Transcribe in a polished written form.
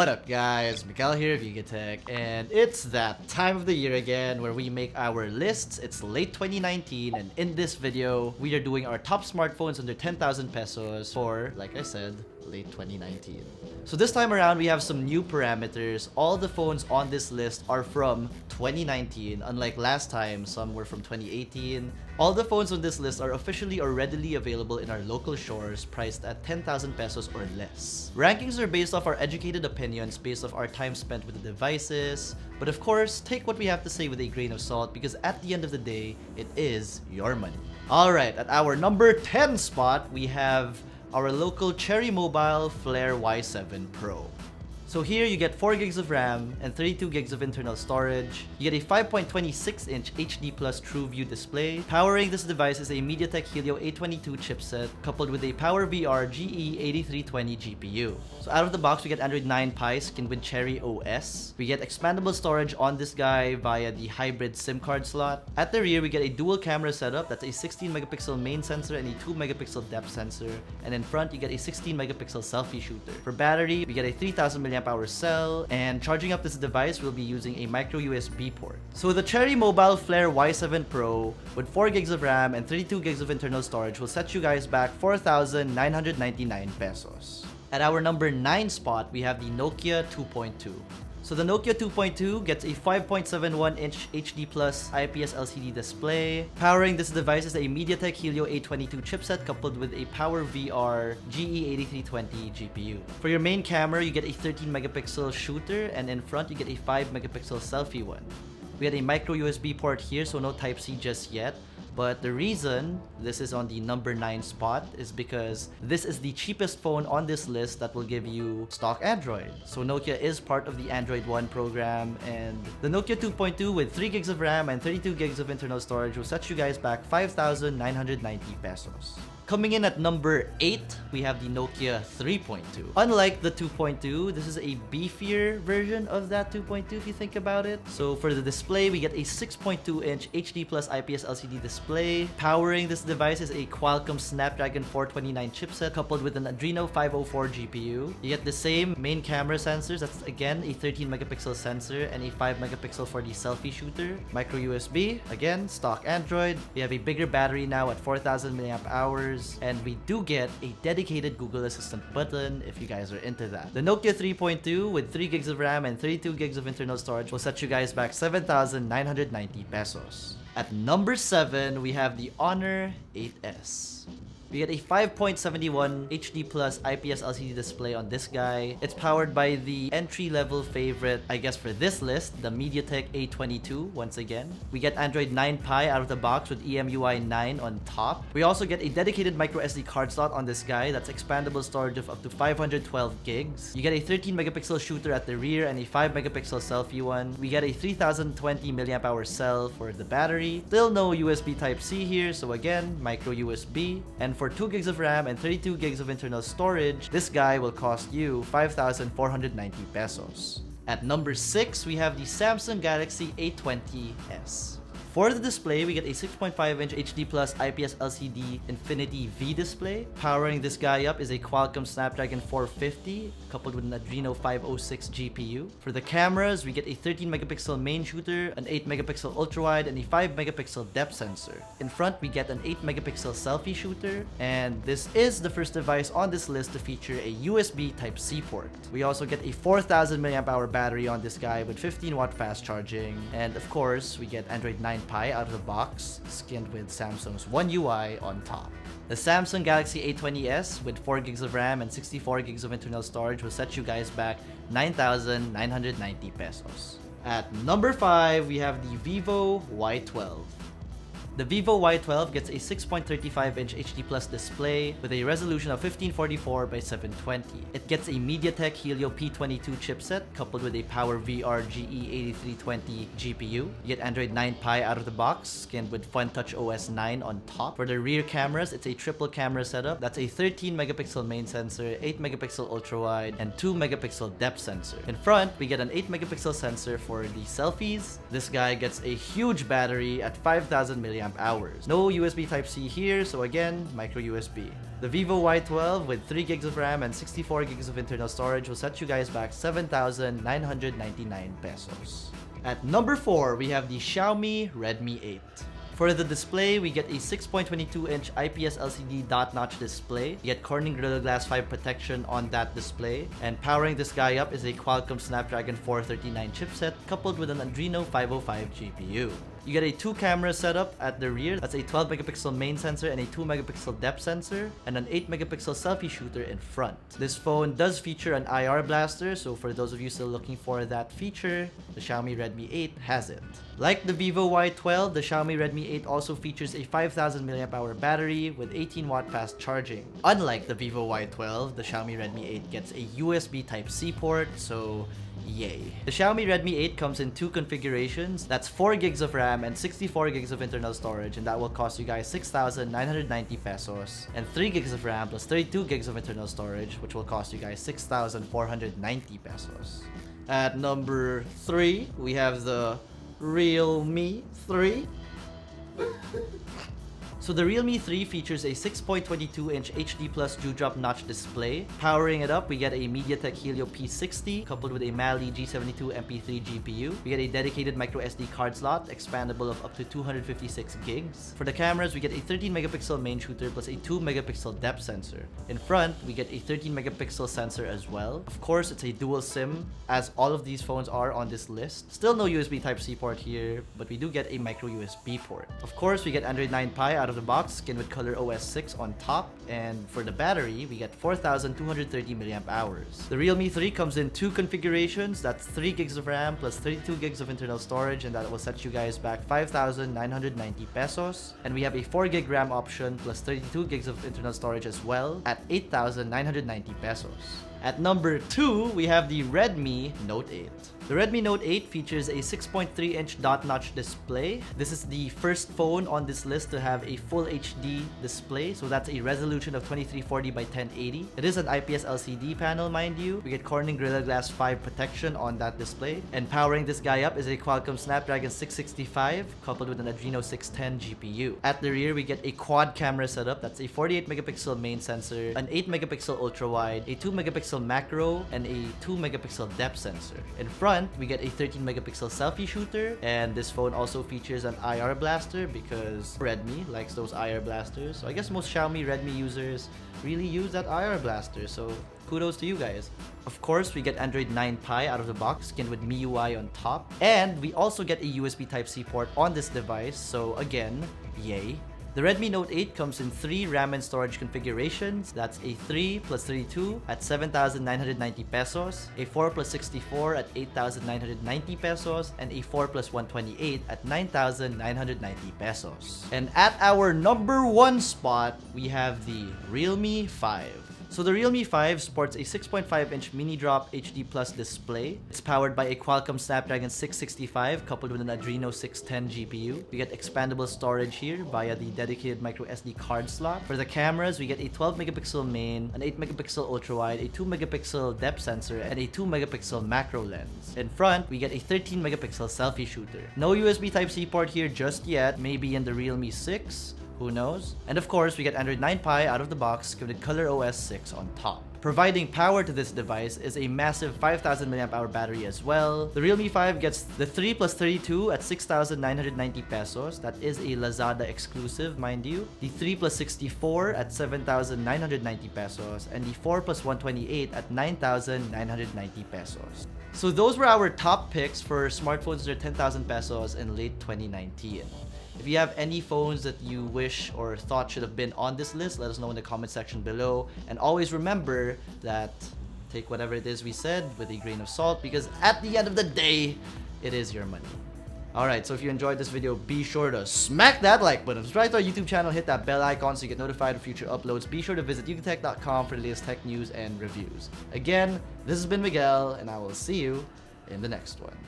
What up guys, Miguel here, Vigatech, and it's that time of the year again where we make our lists. It's late 2019 and in this video, we are doing our top smartphones under 10,000 pesos for, like I said, late 2019. So this time around, we have some new parameters. All the phones on this list are from 2019, unlike last time, some were from 2018. All the phones on this list are officially or readily available in our local stores, priced at 10,000 pesos or less. Rankings are based off our educated opinions, based off our time spent with the devices, but of course, take what we have to say with a grain of salt because at the end of the day, it is your money. Alright, at our number 10 spot, we have our local Cherry Mobile Flare Y7 Pro. So here you get 4 gigs of RAM and 32 gigs of internal storage. You get a 5.26-inch HD Plus TrueView display. Powering this device is a MediaTek Helio A22 chipset coupled with a PowerVR GE8320 GPU. So out of the box, we get Android 9 Pie skinned with Cherry OS. We get expandable storage on this guy via the hybrid SIM card slot. At the rear, we get a dual camera setup. That's a 16 megapixel main sensor and a 2 megapixel depth sensor. And in front, you get a 16 megapixel selfie shooter. For battery, we get a 3000 mAh cell, and charging up this device will be using a micro USB port. So the Cherry Mobile Flare Y7 Pro with 4 gigs of RAM and 32 gigs of internal storage will set you guys back 4,999 pesos. At our number 9 spot, we have the Nokia 2.2. So the Nokia 2.2 gets a 5.71-inch HD Plus IPS LCD display. Powering this device is a MediaTek Helio A22 chipset coupled with a PowerVR GE8320 GPU. For your main camera, you get a 13 megapixel shooter, and in front you get a 5 megapixel selfie one. We had a micro USB port here, so no Type-C just yet. But the reason this is on the number 9 spot is because this is the cheapest phone on this list that will give you stock Android. So Nokia is part of the Android One program, and the Nokia 2.2 with 3 gigs of RAM and 32 gigs of internal storage will set you guys back 5,990 pesos. Coming in at number 8, we have the Nokia 3.2. Unlike the 2.2, this is a beefier version of that 2.2 if you think about it. So for the display, we get a 6.2-inch HD Plus IPS LCD display. Powering this device is a Qualcomm Snapdragon 429 chipset coupled with an Adreno 504 GPU. You get the same main camera sensors. That's again a 13 megapixel sensor and a 5 megapixel for the selfie shooter. Micro USB, again stock Android. We have a bigger battery now at 4,000 mAh. And we do get a dedicated Google Assistant button if you guys are into that. The Nokia 3.2 with 3 gigs of RAM and 32 gigs of internal storage will set you guys back 7,990 pesos. At number 7, we have the Honor 8S. We get a 5.71 HD Plus IPS LCD display on this guy. It's powered by the entry-level favorite, I guess for this list, the MediaTek A22 once again. We get Android 9 Pie out of the box with EMUI 9 on top. We also get a dedicated micro SD card slot on this guy that's expandable storage of up to 512 gigs. You get a 13 megapixel shooter at the rear and a 5 megapixel selfie one. We get a 3020 mAh cell for the battery. Still no USB Type-C here, so again, micro USB. And for 2 gigs of RAM and 32 gigs of internal storage, this guy will cost you 5,490 pesos. At number 6, we have the Samsung Galaxy A20s. For the display, we get a 6.5-inch HD Plus IPS LCD Infinity V display. Powering this guy up is a Qualcomm Snapdragon 450 coupled with an Adreno 506 GPU. For the cameras, we get a 13 megapixel main shooter, an 8 megapixel ultrawide, and a 5 megapixel depth sensor. In front, we get an 8 megapixel selfie shooter, and this is the first device on this list to feature a USB Type-C port. We also get a 4,000 mAh battery on this guy with 15-watt fast charging, and of course, we get Android 9 Pie out of the box, skinned with Samsung's One UI on top. The Samsung Galaxy A20s with 4 gigs of RAM and 64 gigs of internal storage will set you guys back 9,990 pesos. At number 5, we have the Vivo Y12. The Vivo Y12 gets a 6.35-inch HD Plus display with a resolution of 1544 by 720. It gets a MediaTek Helio P22 chipset coupled with a PowerVR GE8320 GPU. You get Android 9 Pie out of the box, skinned with FunTouch OS 9 on top. For the rear cameras, it's a triple camera setup. That's a 13 megapixel main sensor, 8 megapixel ultrawide, and 2 megapixel depth sensor. In front, we get an 8 megapixel sensor for the selfies. This guy gets a huge battery at 5,000 mAh mAh. No USB Type-C here, so again, micro USB. The Vivo Y12 with 3 gigs of RAM and 64 gigs of internal storage will set you guys back 7,999 pesos. At number 4, we have the Xiaomi Redmi 8. For the display, we get a 6.22-inch IPS LCD dot-notch display. You get Corning Gorilla Glass 5 protection on that display. And powering this guy up is a Qualcomm Snapdragon 439 chipset coupled with an Adreno 505 GPU. You get a 2-camera setup at the rear. That's a 12-megapixel main sensor and a 2-megapixel depth sensor, and an 8-megapixel selfie shooter in front. This phone does feature an IR blaster, so for those of you still looking for that feature, the Xiaomi Redmi 8 has it. Like the Vivo Y12, the Xiaomi Redmi 8 also features a 5,000 mAh battery with 18-watt fast charging. Unlike the Vivo Y12, the Xiaomi Redmi 8 gets a USB Type-C port, so yay. The Xiaomi Redmi 8 comes in 2 configurations. That's 4 gigs of RAM and 64 gigs of internal storage, and that will cost you guys 6,990 pesos. And 3 gigs of RAM plus 32 gigs of internal storage, which will cost you guys 6,490 pesos. At number 3, we have the Realme 3. So the Realme 3 features a 6.22-inch HD Plus Dewdrop notch display. Powering it up, we get a MediaTek Helio P60 coupled with a Mali G72 MP3 GPU. We get a dedicated microSD card slot, expandable of up to 256 gigs. For the cameras, we get a 13-megapixel main shooter plus a 2-megapixel depth sensor. In front, we get a 13-megapixel sensor as well. Of course, it's a dual SIM, as all of these phones are on this list. Still no USB Type-C port here, but we do get a micro USB port. Of course, we get Android 9 Pie out of the box, skin with Color OS 6 on top, and for the battery, we get 4,230 mAh. The Realme 3 comes in 2 configurations. That's 3 gigs of RAM plus 32 gigs of internal storage, and that will set you guys back 5,990 pesos. And we have a 4 gig RAM option plus 32 gigs of internal storage as well at 8,990 pesos. At number 2, we have the Redmi Note 8. The Redmi Note 8 features a 6.3-inch dot-notch display. This is the first phone on this list to have a full HD display, so that's a resolution of 2340 by 1080. It is an IPS LCD panel, mind you. We get Corning Gorilla Glass 5 protection on that display. And powering this guy up is a Qualcomm Snapdragon 665 coupled with an Adreno 610 GPU. At the rear, we get a quad camera setup. That's a 48-megapixel main sensor, an 8-megapixel ultra-wide, a 2-megapixel macro, and a 2-megapixel depth sensor. In front, we get a 13-megapixel selfie shooter, and this phone also features an IR blaster because Redmi likes those IR blasters. So I guess most Xiaomi Redmi users really use that IR blaster, so kudos to you guys. Of course, we get Android 9 Pie out of the box, skinned with MIUI on top, and we also get a USB Type-C port on this device, so again, yay. The Redmi Note 8 comes in 3 RAM and storage configurations. That's a 3 plus 32 at 7,990 pesos, a 4 plus 64 at 8,990 pesos, and a 4 plus 128 at 9,990 pesos. And at our number 1 spot, we have the Realme 5. So the Realme 5 sports a 6.5-inch mini drop HD Plus display. It's powered by a Qualcomm Snapdragon 665 coupled with an Adreno 610 GPU. We get expandable storage here via the dedicated micro SD card slot. For the cameras, we get a 12-megapixel main, an 8-megapixel ultra-wide, a 2-megapixel depth sensor, and a 2-megapixel macro lens. In front, we get a 13-megapixel selfie shooter. No USB Type-C port here just yet, maybe in the Realme 6. Who knows? And of course, we get Android 9 Pie out of the box with Color OS 6 on top. Providing power to this device is a massive 5,000 mAh battery as well. The Realme 5 gets the 3 plus 32 at 6,990 pesos. That is a Lazada exclusive, mind you. The 3 plus 64 at 7,990 pesos. And the 4 plus 128 at 9,990 pesos. So those were our top picks for smartphones under 10,000 pesos in late 2019. If you have any phones that you wish or thought should have been on this list, let us know in the comment section below. And always remember that take whatever it is we said with a grain of salt, because at the end of the day, it is your money. Alright, so if you enjoyed this video, be sure to smack that like button, subscribe to our YouTube channel, hit that bell icon so you get notified of future uploads. Be sure to visit ukitech.com for the latest tech news and reviews. Again, this has been Miguel, and I will see you in the next one.